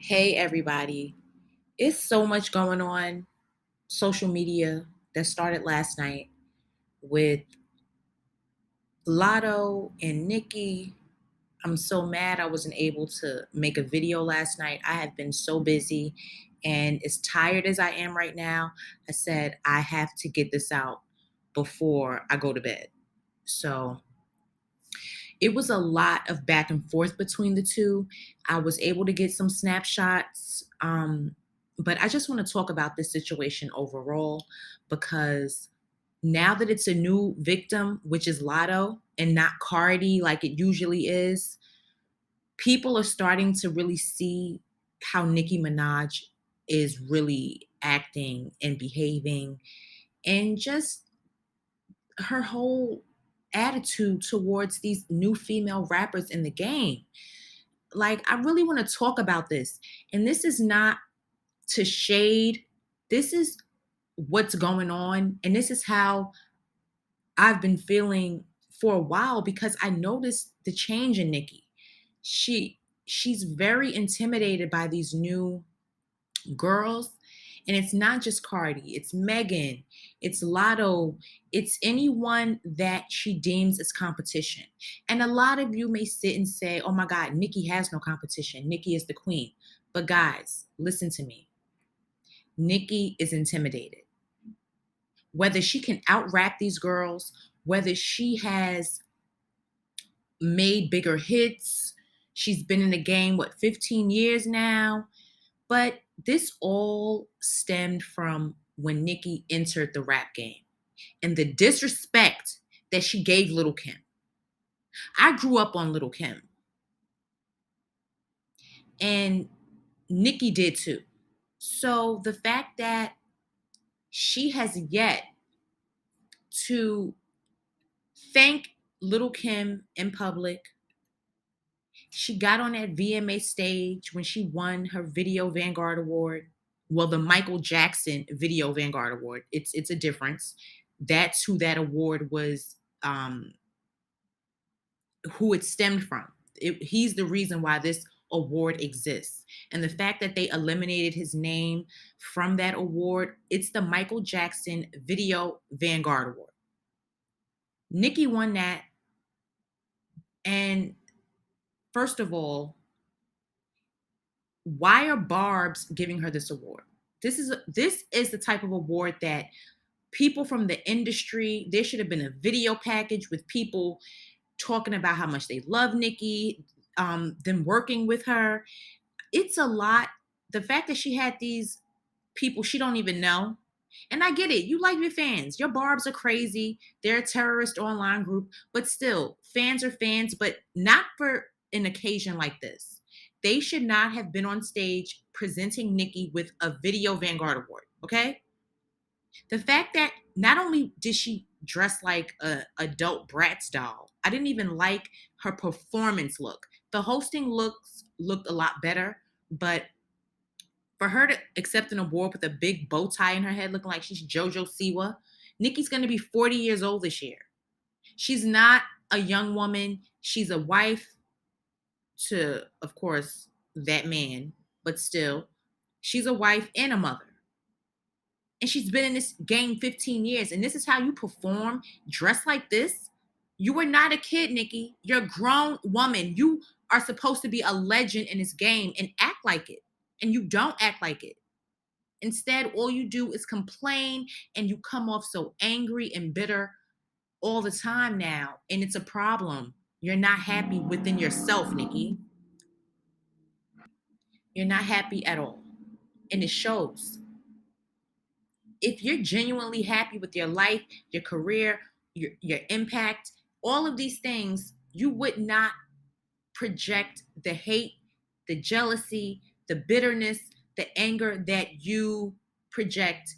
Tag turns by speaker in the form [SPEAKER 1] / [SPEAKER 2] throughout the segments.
[SPEAKER 1] Hey, everybody. It's so much going on social media that started last night with Latto and Nicki. I'm so mad I wasn't able to make a video last night. I have been so busy, and as tired as I am right now, I said I have to get this out before I go to bed. So it was a lot of back and forth between the two. I was able to get some snapshots, but I just want to talk about this situation overall because now that it's a new victim, which is Lotto and not Cardi like it usually is, people are starting to really see how Nicki Minaj is really acting and behaving, and just her whole attitude towards these new female rappers in the game. Like, I really want to talk about this. And this is not to shade, this is what's going on. And this is how I've been feeling for a while because I noticed the change in Nicki. She's very intimidated by these new girls. And it's not just Cardi, it's Megan, it's Lotto, it's anyone that she deems as competition. And a lot of you may sit and say, oh my God, Nicki has no competition. Nicki is the queen. But guys, listen to me. Nicki is intimidated. Whether she can out rap these girls, whether she has made bigger hits, she's been in the game, 15 years now? But this all stemmed from when Nicki entered the rap game and the disrespect that she gave Little Kim. I grew up on Little Kim, and Nicki did too. So the fact that she has yet to thank Little Kim in public, she got on that VMA stage when she won her Video Vanguard Award. Well, the Michael Jackson Video Vanguard Award. It's a difference. That's who that award was, who it stemmed from. He's the reason why this award exists. And the fact that they eliminated his name from that award, it's the Michael Jackson Video Vanguard Award. Nicki won that. And first of all, why are Barb's giving her this award? This is the type of award that people from the industry, there should have been a video package with people talking about how much they love Nicki, them working with her. It's a lot. The fact that she had these people she don't even know. And I get it. You like your fans. Your Barbs are crazy. They're a terrorist online group, but still, fans are fans, but not for an occasion like this. They should not have been on stage presenting Nicki with a Video Vanguard Award, okay? The fact that not only did she dress like a adult Bratz doll, I didn't even like her performance look. The hosting looked a lot better, but for her to accept an award with a big bow tie in her head, looking like she's JoJo Siwa, Nikki's going to be 40 years old this year. She's not a young woman. She's a wife to, of course, that man, but still, she's a wife and a mother. And she's been in this game 15 years. And this is how you perform, dressed like this. You are not a kid, Nicki. You're a grown woman. You are supposed to be a legend in this game and act like it. And you don't act like it. Instead, all you do is complain and you come off so angry and bitter all the time now. And it's a problem. You're not happy within yourself, Nicki. You're not happy at all. And it shows. If you're genuinely happy with your life, your career, your impact, all of these things, you would not project the hate, the jealousy, the bitterness, the anger that you project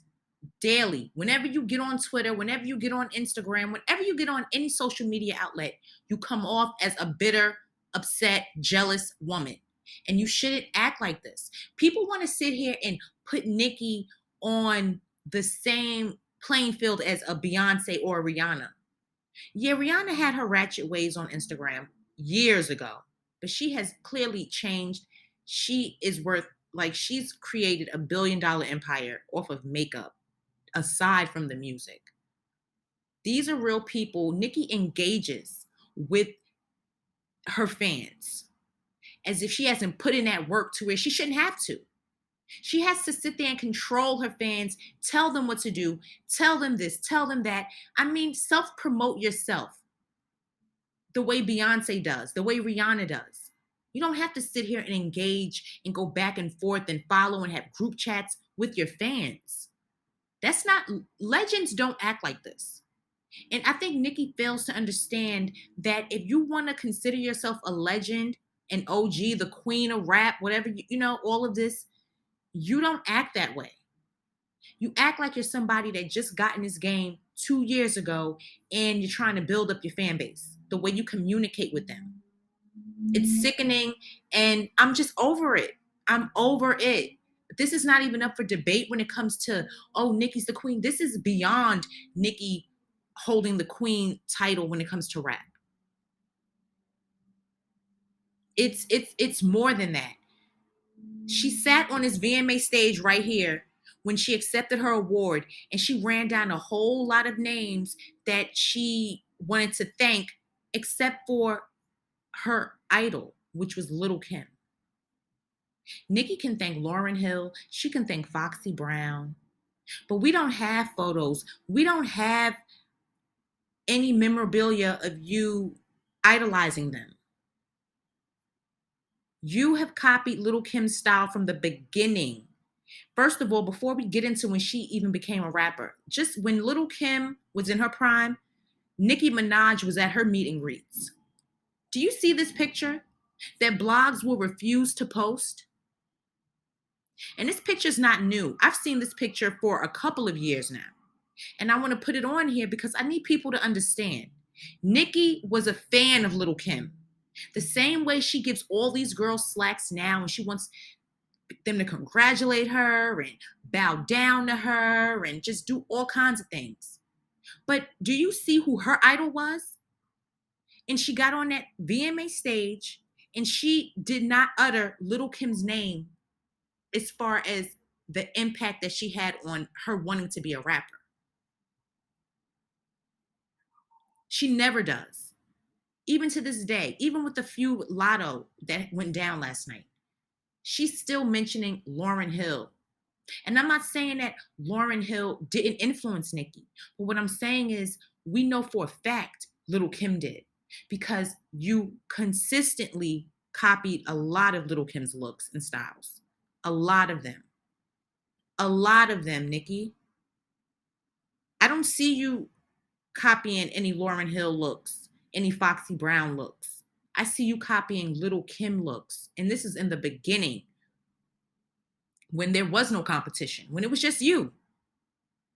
[SPEAKER 1] daily. Whenever you get on Twitter, whenever you get on Instagram, whenever you get on any social media outlet, you come off as a bitter, upset, jealous woman. And you shouldn't act like this. People want to sit here and put Nicki on the same playing field as a Beyonce or a Rihanna. Yeah, Rihanna had her ratchet ways on Instagram years ago, but she has clearly changed. She is worth, like, she's created a $1 billion empire off of makeup aside from the music. These are real people. Nicki engages with her fans as if she hasn't put in that work to where she shouldn't have to. She has to sit there and control her fans, tell them what to do, tell them this, tell them that. I mean, self promote yourself the way Beyonce does, the way Rihanna does. You don't have to sit here and engage and go back and forth and follow and have group chats with your fans. That's not, legends don't act like this. And I think Nicki fails to understand that if you want to consider yourself a legend, an OG, the queen of rap, whatever, all of this, you don't act that way. You act like you're somebody that just got in this game 2 years ago and you're trying to build up your fan base, the way you communicate with them. It's sickening and I'm just over it. I'm over it. This is not even up for debate when it comes to, oh, Nicki's the queen. This is beyond Nicki holding the queen title when it comes to rap. It's more than that. She sat on this VMA stage right here when she accepted her award and she ran down a whole lot of names that she wanted to thank, except for her idol, which was Little Kim. Nicki can thank Lauryn Hill, she can thank Foxy Brown, but we don't have photos. We don't have any memorabilia of you idolizing them. You have copied Little Kim's style from the beginning. First of all, before we get into when she even became a rapper, just when Little Kim was in her prime, Nicki Minaj was at her meet and greets. Do you see this picture that blogs will refuse to post? And this picture's not new. I've seen this picture for a couple of years now. And I want to put it on here because I need people to understand. Nicki was a fan of Little Kim. The same way she gives all these girls slacks now and she wants them to congratulate her and bow down to her and just do all kinds of things. But do you see who her idol was? And she got on that VMA stage and she did not utter Little Kim's name as far as the impact that she had on her wanting to be a rapper. She never does. Even to this day, even with the Feud with Latto that went down last night, she's still mentioning Lauryn Hill. And I'm not saying that Lauryn Hill didn't influence Nicki, but what I'm saying is we know for a fact Little Kim did because you consistently copied a lot of Little Kim's looks and styles. A lot of them. A lot of them, Nicki. I don't see you copying any Lauryn Hill looks, any Foxy Brown looks. I see you copying Little Kim looks. And this is in the beginning when there was no competition, when it was just you.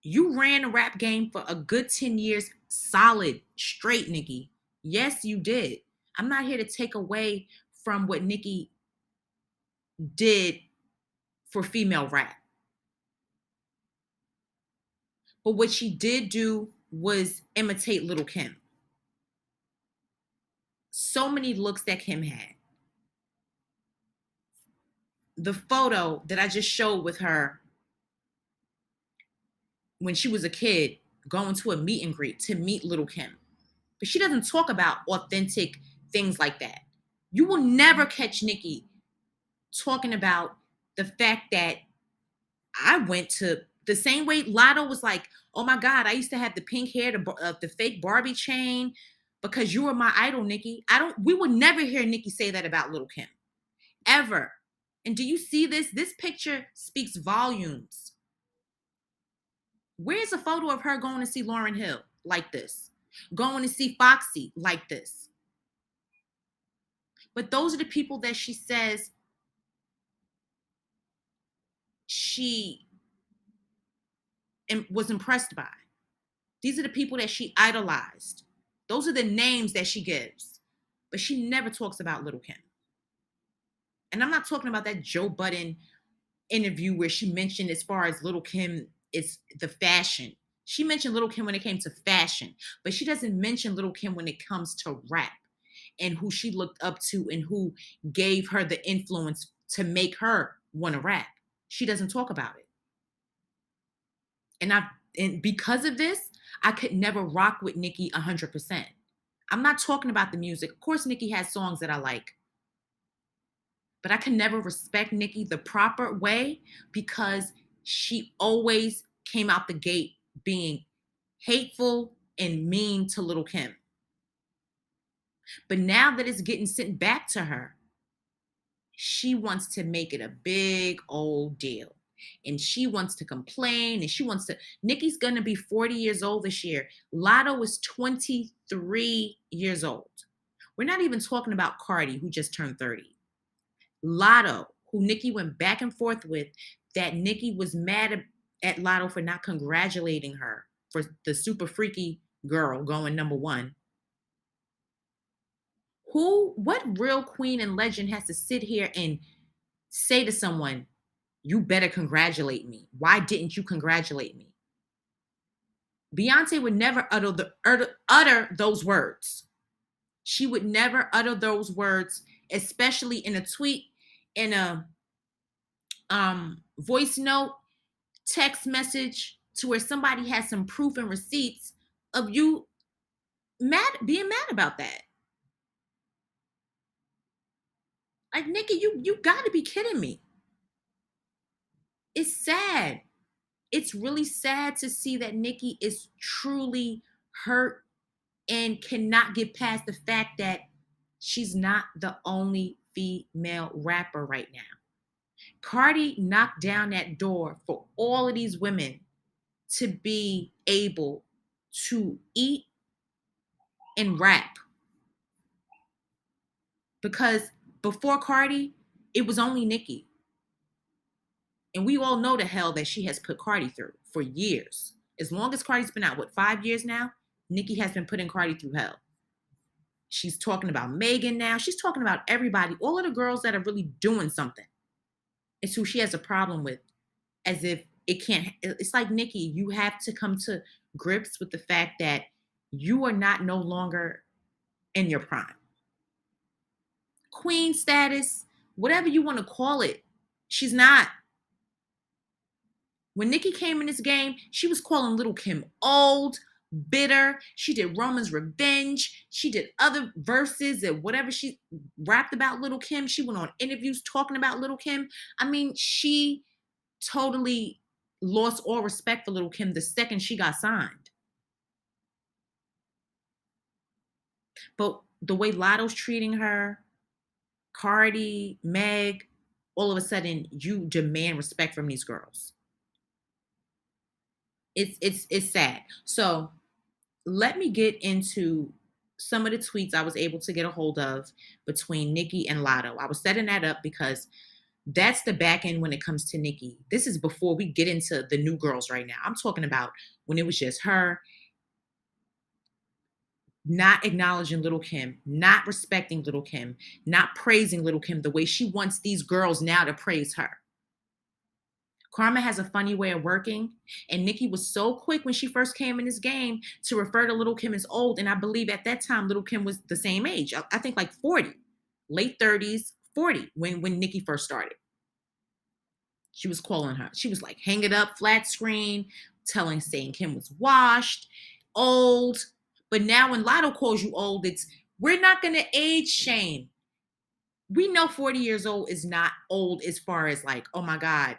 [SPEAKER 1] You ran a rap game for a good 10 years, solid, straight, Nicki. Yes, you did. I'm not here to take away from what Nicki did for female rap. But what she did do was imitate Little Kim. So many looks that Kim had. The photo that I just showed with her when she was a kid going to a meet and greet to meet Little Kim. But she doesn't talk about authentic things like that. You will never catch Nicki talking about the fact that I went to the same way Latto was like, oh my God, I used to have the pink hair, the fake Barbie chain because you were my idol, Nicki. We would never hear Nicki say that about Little Kim. Ever. And do you see this? This picture speaks volumes. Where's a photo of her going to see Lauryn Hill like this? Going to see Foxy like this? But those are the people that she says she was impressed by. These are the people that she idolized. Those are the names that she gives. But she never talks about Little Kim. And I'm not talking about that Joe Budden interview where she mentioned as far as Little Kim is the fashion. She mentioned Little Kim when it came to fashion, but she doesn't mention Little Kim when it comes to rap and who she looked up to and who gave her the influence to make her want to rap. She doesn't talk about it. And I and because of this, I could never rock with Nicki 100%. I'm not talking about the music. Of course, Nicki has songs that I like, but I can never respect Nicki the proper way because she always came out the gate being hateful and mean to Little Kim. But now that it's getting sent back to her, she wants to make it a big old deal. And she wants to complain and she wants to. Nicki's gonna be 40 years old this year. Latto is 23 years old. We're not even talking about Cardi, who just turned 30. Latto, who Nicki went back and forth with, that Nicki was mad at Latto for not congratulating her for the super freaky girl going number one. What real queen and legend has to sit here and say to someone, you better congratulate me? Why didn't you congratulate me? Beyonce would never utter those words. She would never utter those words, especially in a tweet, in a voice note, text message, to where somebody has some proof and receipts of you being mad about that. Like, Nicki, you got to be kidding me. It's sad. It's really sad to see that Nicki is truly hurt and cannot get past the fact that she's not the only female rapper right now. Cardi knocked down that door for all of these women to be able to eat and rap. Because before Cardi, it was only Nicki. And we all know the hell that she has put Cardi through for years. As long as Cardi's been out, 5 years now? Nicki has been putting Cardi through hell. She's talking about Megan now. She's talking about everybody. All of the girls that are really doing something. It's who she has a problem with. As if it can't. It's like, Nicki, you have to come to grips with the fact that you are not no longer in your prime. Queen status, whatever you want to call it, she's not. When Nicki came in this game, she was calling Little Kim old, bitter. She did Roman's Revenge. She did other verses and whatever she rapped about Little Kim. She went on interviews talking about Little Kim. I mean, she totally lost all respect for Little Kim the second she got signed. But the way Latto's treating her, Cardi, Meg, all of a sudden you demand respect from these girls. It's sad. So let me get into some of the tweets I was able to get a hold of between Nicki and Latto. I was setting that up because that's the back end when it comes to Nicki. This is before we get into the new girls right now. I'm talking about when it was just her, not acknowledging Little Kim, not respecting Little Kim, not praising Little Kim the way she wants these girls now to praise her. Karma has a funny way of working, and Nicki was so quick when she first came in this game to refer to Little Kim as old, and I believe at that time Little Kim was the same age. I think like 40, late 30s, 40 when Nicki first started. She was calling her. She was like, hang it up, flat screen, saying Kim was washed, old. But now when Latto calls you old, we're not going to age shame. We know 40 years old is not old as far as like, oh my God,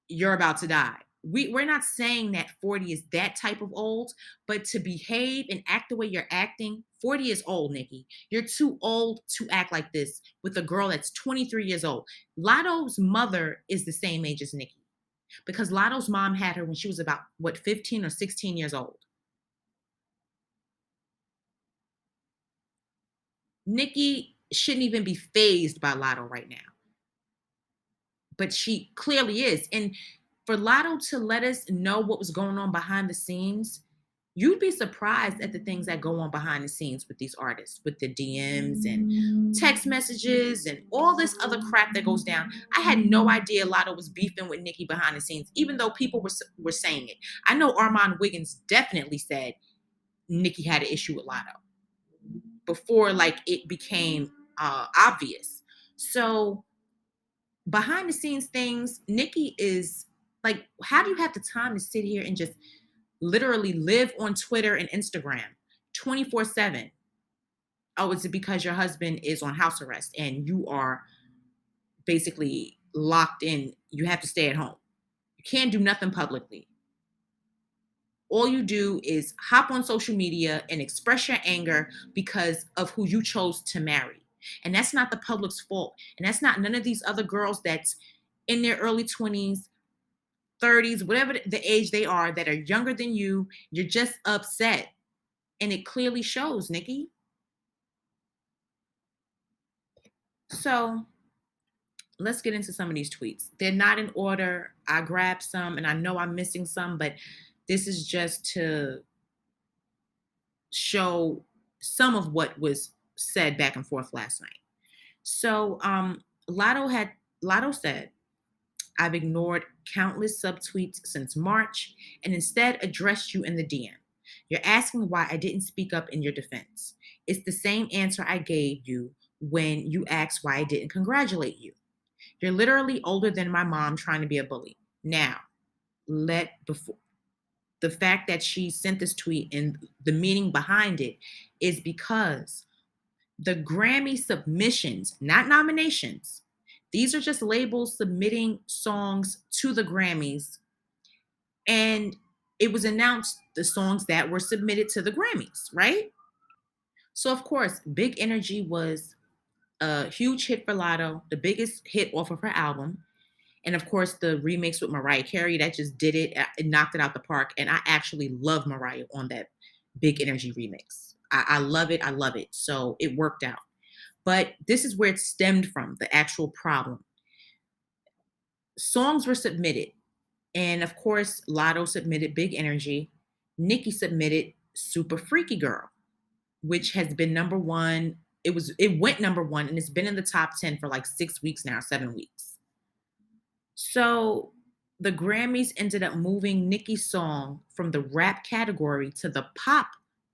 [SPEAKER 1] you're about to die. We're not saying that 40 is that type of old, but to behave and act the way you're acting, 40 is old, Nicki. You're too old to act like this with a girl that's 23 years old. Latto's mother is the same age as Nicki because Latto's mom had her when she was about, 15 or 16 years old. Nicki shouldn't even be fazed by Latto right now. But she clearly is. And for Latto to let us know what was going on behind the scenes, you'd be surprised at the things that go on behind the scenes with these artists, with the DMs and text messages and all this other crap that goes down. I had no idea Latto was beefing with Nicki behind the scenes, even though people were saying it. I know Armand Wiggins definitely said Nicki had an issue with Latto before like it became obvious. So behind the scenes things, Nicki is like, how do you have the time to sit here and just literally live on Twitter and Instagram 24/7? Oh, is it because your husband is on house arrest and you are basically locked in? You have to stay at home. You can't do nothing publicly. All you do is hop on social media and express your anger because of who you chose to marry. And that's not the public's fault. And that's not none of these other girls that's in their early 20s, 30s, whatever the age they are, that are younger than you. You're just upset. And it clearly shows, Nicki. So let's get into some of these tweets. They're not in order. I grabbed some and I know I'm missing some, but this is just to show some of what was said back and forth last night. So Latto had Latto said, I've ignored countless subtweets since March and instead addressed you in the DM. You're asking why I didn't speak up in your defense. It's the same answer I gave you when you asked why I didn't congratulate you. You're literally older than my mom trying to be a bully. Now, let before the fact that she sent this tweet and the meaning behind it is because the Grammy submissions, not nominations, these are just labels submitting songs to the Grammys. And it was announced the songs that were submitted to the Grammys, right? So, of course, Big Energy was a huge hit for Lotto, the biggest hit off of her album. And of course, the remix with Mariah Carey that just did it. It knocked it out the park. And I actually love Mariah on that Big Energy remix. I love it. I love it. So it worked out. But this is where it stemmed from, the actual problem. Songs were submitted. And of course, Lotto submitted Big Energy. Nicki submitted Super Freaky Girl, which has been number one. It went number one and it's been in the top 10 for like 6 weeks now, 7 weeks. So the Grammys ended up moving Nicki's song from the rap category to the pop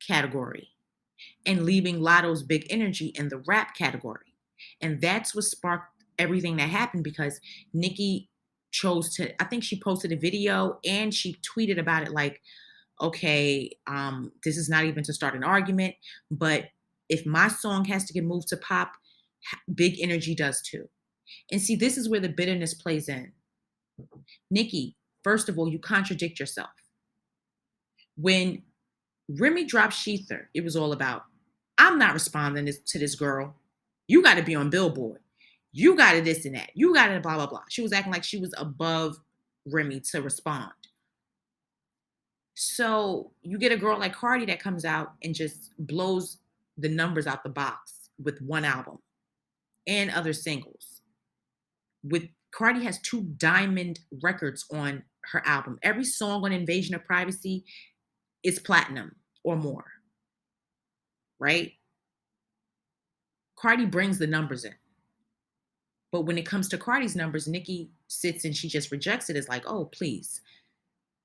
[SPEAKER 1] category and leaving Lotto's Big Energy in the rap category. And that's what sparked everything that happened because Nicki chose to, I think she posted a video and she tweeted about it like, okay, this is not even to start an argument, but if my song has to get moved to pop, Big Energy does too. And see, this is where the bitterness plays in. Nicki, first of all, you contradict yourself. When Remy dropped Sheether, it was all about, I'm not responding to this girl. You got to be on Billboard. You got to this and that. You got to blah, blah, blah. She was acting like she was above Remy to respond. So you get a girl like Cardi that comes out and just blows the numbers out the box with one album and other singles. With Cardi has 2 diamond records on her album. Every song on Invasion of Privacy is platinum or more, right? Cardi brings the numbers in. But when it comes to Cardi's numbers, Nicki sits and she just rejects it as like, oh, please.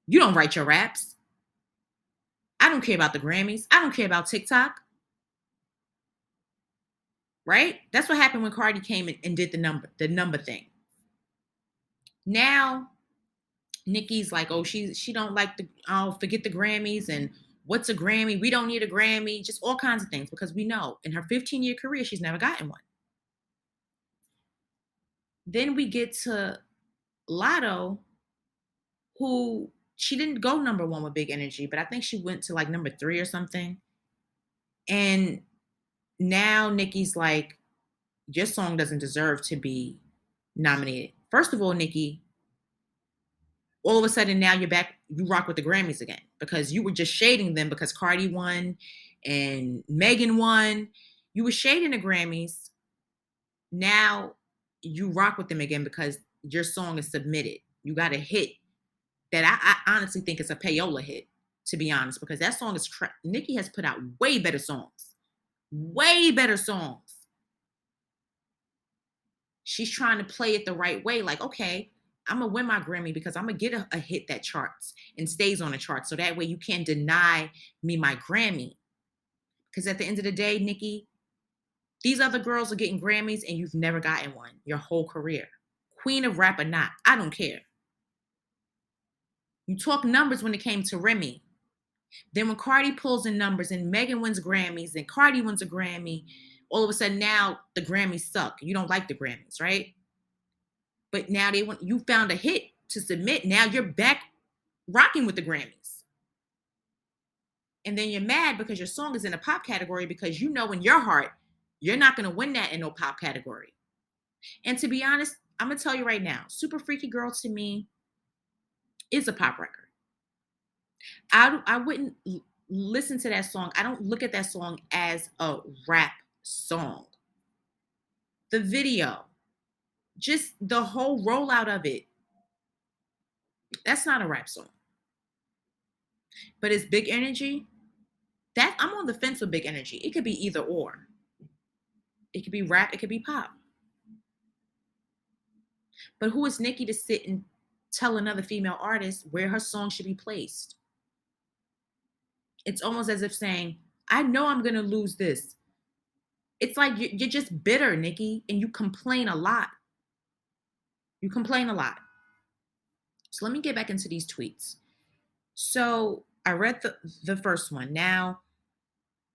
[SPEAKER 1] You don't write your raps. I don't care about the Grammys. I don't care about TikTok. Right? That's what happened when Cardi came and did the number thing. Now, Nicki's like, oh, she don't like forget the Grammys and what's a Grammy? We don't need a Grammy, just all kinds of things because we know in her 15-year career, she's never gotten one. Then we get to Latto, who she didn't go number one with Big Energy, but I think she went to like number 3 or something. And now Nicki's like, your song doesn't deserve to be nominated. First of all, Nicki, all of a sudden now you're back, you rock with the Grammys again because you were just shading them because Cardi won and Megan won. You were shading the Grammys. Now you rock with them again because your song is submitted. You got a hit that I honestly think is a payola hit, to be honest, because that song is Nicki has put out way better songs. Way better songs. She's trying to play it the right way. Like, okay, I'm going to win my Grammy because I'm going to get a hit that charts and stays on the chart. So that way you can't deny me my Grammy. Because at the end of the day, Nicki, these other girls are getting Grammys and you've never gotten one your whole career. queen of rap or not. I don't care. You talk numbers when it came to Remy. Then when Cardi pulls in numbers and Megan wins Grammys and Cardi wins a Grammy, all of a sudden now the Grammys suck. You don't like the Grammys, right? But now they want you found a hit to submit. Now you're back rocking with the Grammys. And then you're mad because your song is in a pop category because you know in your heart you're not going to win that in no pop category. And to be honest, I'm going to tell you right now, Super Freaky Girl to me is a pop record. I wouldn't listen to that song. I don't look at that song as a rap song. The video, just the whole rollout of it, that's not a rap song. But it's Big Energy. That I'm on the fence with Big Energy. It could be either or. It could be rap, it could be pop. But who is Nicki to sit and tell another female artist where her song should be placed? It's almost as if saying, I know I'm going to lose this. It's like you're just bitter, Nicki, and you complain a lot. You complain a lot. So let me get back into these tweets. So I read the first one. Now,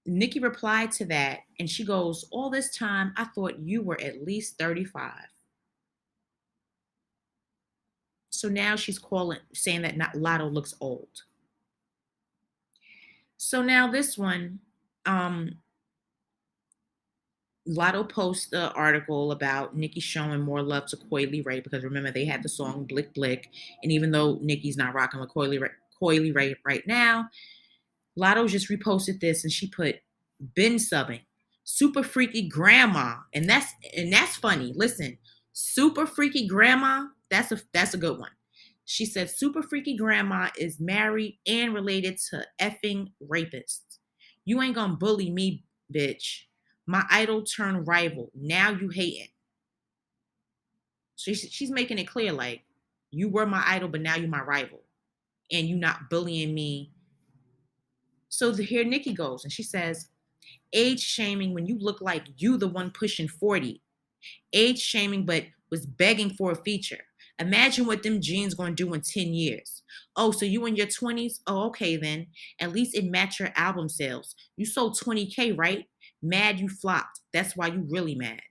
[SPEAKER 1] Nicki replied to that, and she goes, all this time, I thought you were at least 35. So now she's saying that Latto looks old. So now this one, Latto posts the article about Nicki showing more love to Coily Ray because remember they had the song Blick Blick, and even though Nicki's not rocking with Coily Ray right now, Latto just reposted this and she put been subbing super freaky grandma, and that's funny. Listen, super freaky grandma, that's a good one. She said super freaky grandma is married and related to effing rapists. You ain't gonna bully me, bitch. My idol turned rival. Now you hating. So she's making it clear like you were my idol, but now you're my rival, and you not bullying me. So here Nicki goes, and she says, age shaming when you look like you the one pushing 40. Age shaming, but was begging for a feature. Imagine what them jeans gonna do in 10 years. Oh, so you in your 20s? Oh, okay then. At least it matched your album sales. You sold 20K, right? Mad you flopped. That's why you really mad.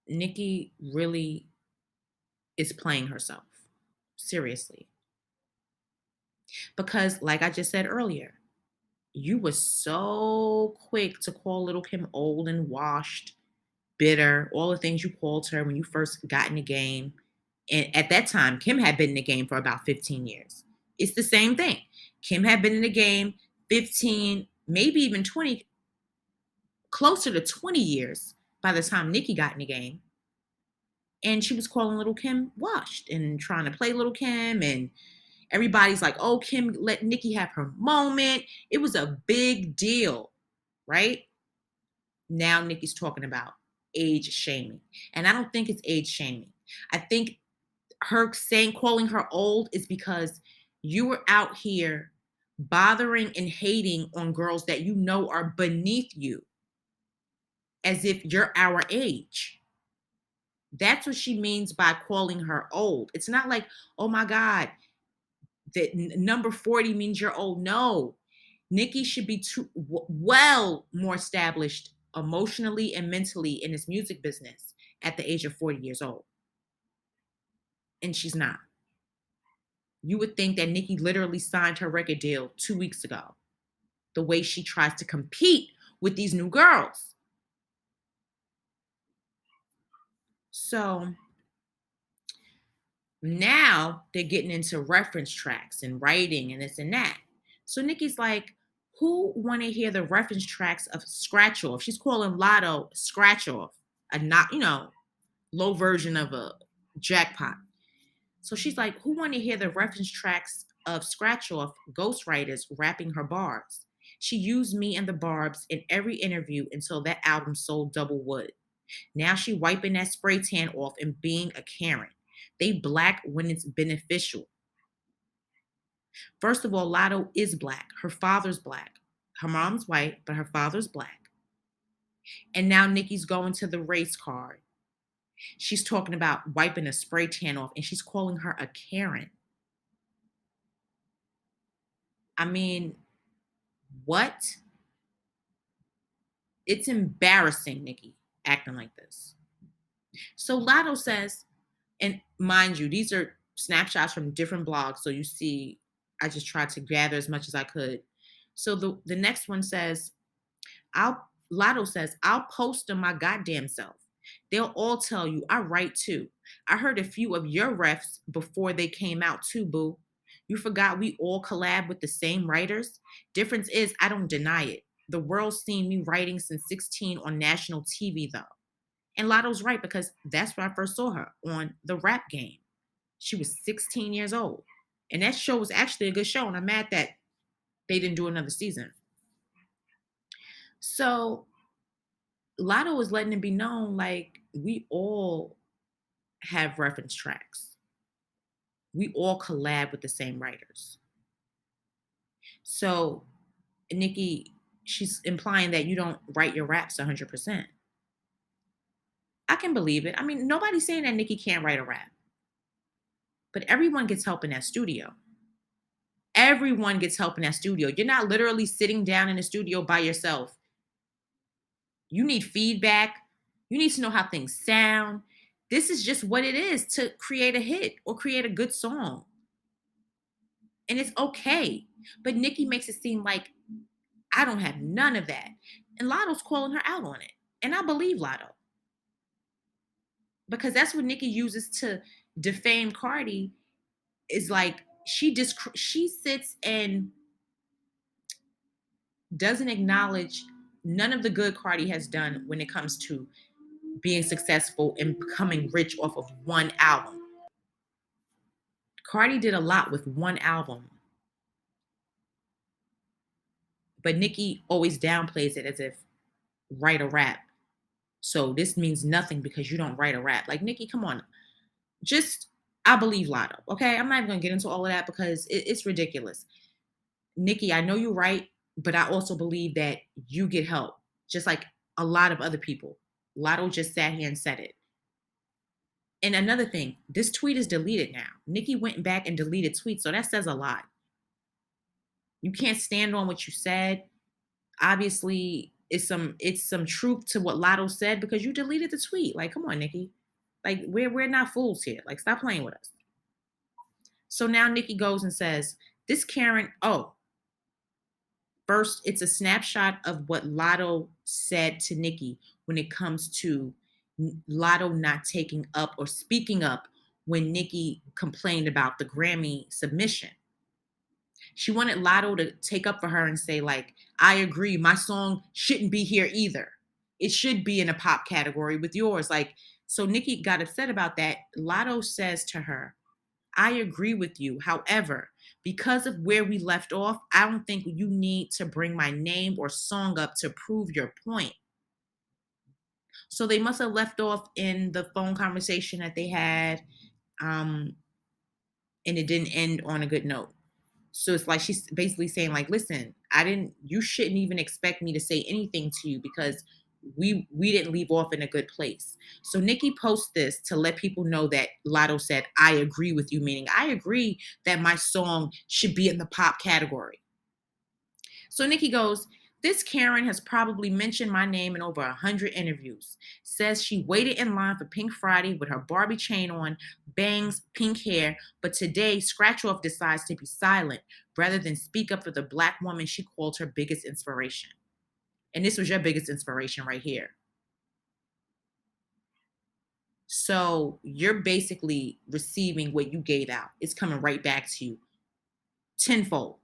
[SPEAKER 1] Nicki really is playing herself. Seriously. Because like I just said earlier, you were so quick to call Little Kim old and washed, bitter, all the things you called her when you first got in the game. And at that time, Kim had been in the game for about 15 years. It's the same thing. Kim had been in the game 15, maybe even 20, closer to 20 years by the time Nicki got in the game. And she was calling Little Kim washed and trying to play Little Kim. And everybody's like, oh, Kim let Nicki have her moment. It was a big deal, right? Now Nicki's talking about age shaming. And I don't think it's age shaming. I think her calling her old is because you were out here bothering and hating on girls that you know are beneath you as if you're our age. That's what she means by calling her old. It's not like, oh my God, that number 40 means you're old. No, Nicki should be well more established emotionally and mentally in this music business at the age of 40 years old. And she's not. You would think that Nicki literally signed her record deal 2 weeks ago. The way she tries to compete with these new girls. So now they're getting into reference tracks and writing and this and that. So Nicki's like, who want to hear the reference tracks of Scratch Off? She's calling Latto Scratch Off, a not, low version of a jackpot. So she's like, who want to hear the reference tracks of Scratch Off ghostwriters rapping her bars? She used me and the Barbs in every interview until that album sold double wood. Now she wiping that spray tan off and being a Karen. They black when it's beneficial. First of all, Latto is black. Her father's black. Her mom's white, but her father's black. And now Nicki's going to the race card. She's talking about wiping a spray tan off and she's calling her a Karen. I mean, what? It's embarrassing, Nicki, acting like this. So Latto says, and mind you, these are snapshots from different blogs. So you see, I just tried to gather as much as I could. So the next one says, I'll Lotto says, I'll post them my goddamn self. They'll all tell you I write too. I heard a few of your refs before they came out too, boo. You forgot we all collab with the same writers? Difference is I don't deny it. The world's seen me writing since 16 on national TV though. And Lotto's right because that's where I first saw her on the rap game. She was 16 years old. And that show was actually a good show. And I'm mad that they didn't do another season. So Lotto is letting it be known like we all have reference tracks. We all collab with the same writers. So Nicki, she's implying that you don't write your raps 100%. I can believe it. I mean, nobody's saying that Nicki can't write a rap, but everyone gets help in that studio. Everyone gets help in that studio. You're not literally sitting down in the studio by yourself. You need feedback. You need to know how things sound. This is just what it is to create a hit or create a good song. And it's okay. But Nicki makes it seem like I don't have none of that. And Lotto's calling her out on it. And I believe Lotto. Because that's what Nicki uses to defame Cardi is like she sits and doesn't acknowledge none of the good Cardi has done when it comes to being successful and becoming rich off of one album. Cardi did a lot with one album, but Nicki always downplays it as if write a rap. So this means nothing because you don't write a rap. Like Nicki, come on. Just I believe Lotto. Okay. I'm not even gonna get into all of that because it's ridiculous. Nicki, I know you're right, but I also believe that you get help, just like a lot of other people. Lotto just sat here and said it. And another thing, this tweet is deleted now. Nicki went back and deleted tweets, so that says a lot. You can't stand on what you said. Obviously, it's some truth to what Lotto said because you deleted the tweet. Like, come on, Nicki. Like, we're not fools here. Like, stop playing with us. So now Nicki goes and says, this Karen, oh, first, it's a snapshot of what Lotto said to Nicki when it comes to Lotto not taking up or speaking up when Nicki complained about the Grammy submission. She wanted Lotto to take up for her and say, like, I agree, my song shouldn't be here either. It should be in a pop category with yours. Like, so Nicki got upset about that. Lotto says to her, I agree with you. However, because of where we left off, I don't think you need to bring my name or song up to prove your point. So they must have left off in the phone conversation that they had, um, and it didn't end on a good note. So it's like she's basically saying, like, listen, you shouldn't even expect me to say anything to you because we didn't leave off in a good place. So Nicki posts this to let people know that Lotto said, I agree with you, meaning I agree that my song should be in the pop category. So Nicki goes, this Karen has probably mentioned my name in over 100 interviews. Says she waited in line for Pink Friday with her Barbie chain on, bangs, pink hair, but today Scratch Off decides to be silent rather than speak up for the Black woman she called her biggest inspiration. And this was your biggest inspiration right here. So you're basically receiving what you gave out. It's coming right back to you tenfold.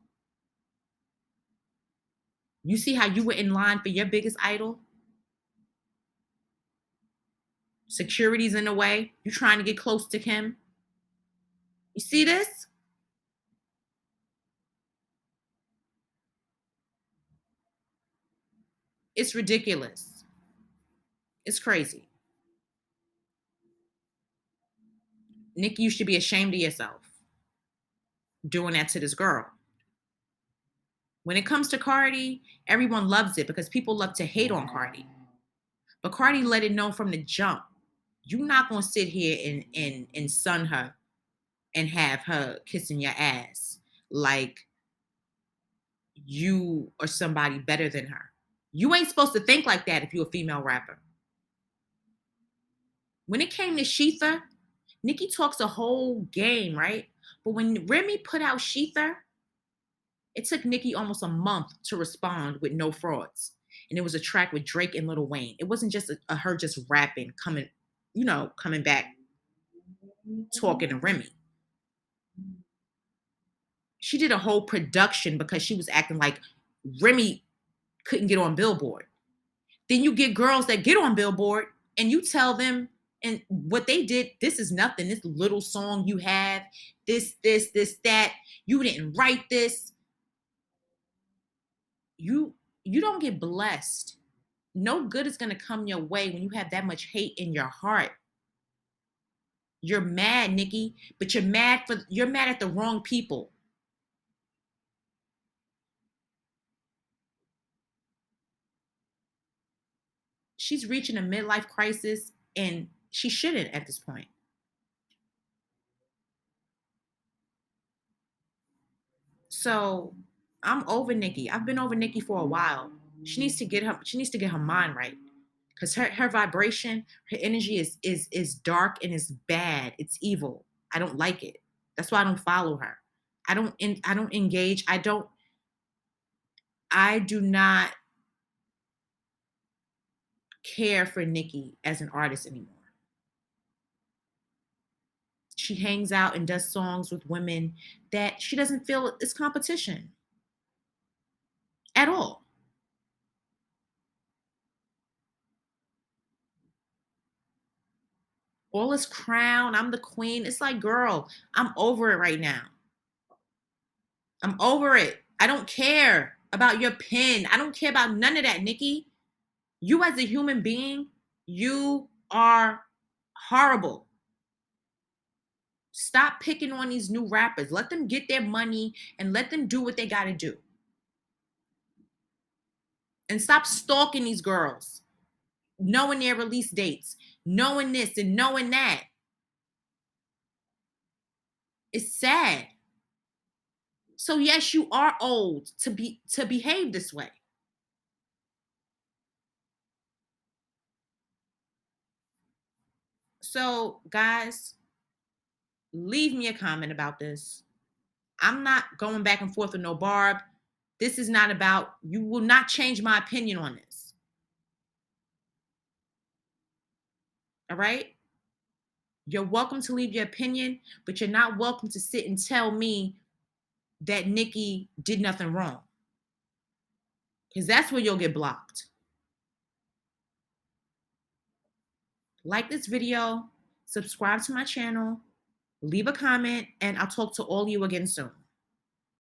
[SPEAKER 1] You see how you were in line for your biggest idol? Security's in the way. You're trying to get close to him. You see this? It's ridiculous. It's crazy. Nicki, you should be ashamed of yourself doing that to this girl. When it comes to Cardi, everyone loves it because people love to hate on Cardi. But Cardi let it know from the jump. You're not gonna sit here and sun her and have her kissing your ass like you are somebody better than her. You ain't supposed to think like that if you're a female rapper. When it came to Sheetha, Nicki talks a whole game, right? But when Remy put out Sheetha, it took Nicki almost a month to respond with No Frauds. And it was a track with Drake and Lil Wayne. It wasn't just her just rapping, coming back, talking to Remy. She did a whole production because she was acting like Remy couldn't get on Billboard. Then you get girls that get on Billboard and you tell them, and what they did, this is nothing. This little song you have, this, that. You didn't write this. You don't get blessed. No good is gonna come your way when you have that much hate in your heart. You're mad, Nicki, but you're mad at the wrong people. She's reaching a midlife crisis and she shouldn't at this point. So I'm over Nicki. I've been over Nicki for a while. She needs to get her mind right. Because her vibration, her energy is dark and is bad. It's evil. I don't like it. That's why I don't follow her. I don't engage. I do not care for Nicki as an artist anymore. She hangs out and does songs with women that she doesn't feel is competition at all. All this crown, I'm the queen. It's like, girl, I'm over it right now. I'm over it. I don't care about your pen. I don't care about none of that, Nicki. You as a human being, you are horrible. Stop picking on these new rappers. Let them get their money and let them do what they got to do. And stop stalking these girls, knowing their release dates, knowing this and knowing that. It's sad. So yes, you are old to behave this way. So guys, leave me a comment about this. I'm not going back and forth with no Barb. This is not about, you will not change my opinion on this. All right? You're welcome to leave your opinion, but you're not welcome to sit and tell me that Nicki did nothing wrong. Because that's where you'll get blocked. Like this video, subscribe to my channel, leave a comment, and I'll talk to all of you again soon.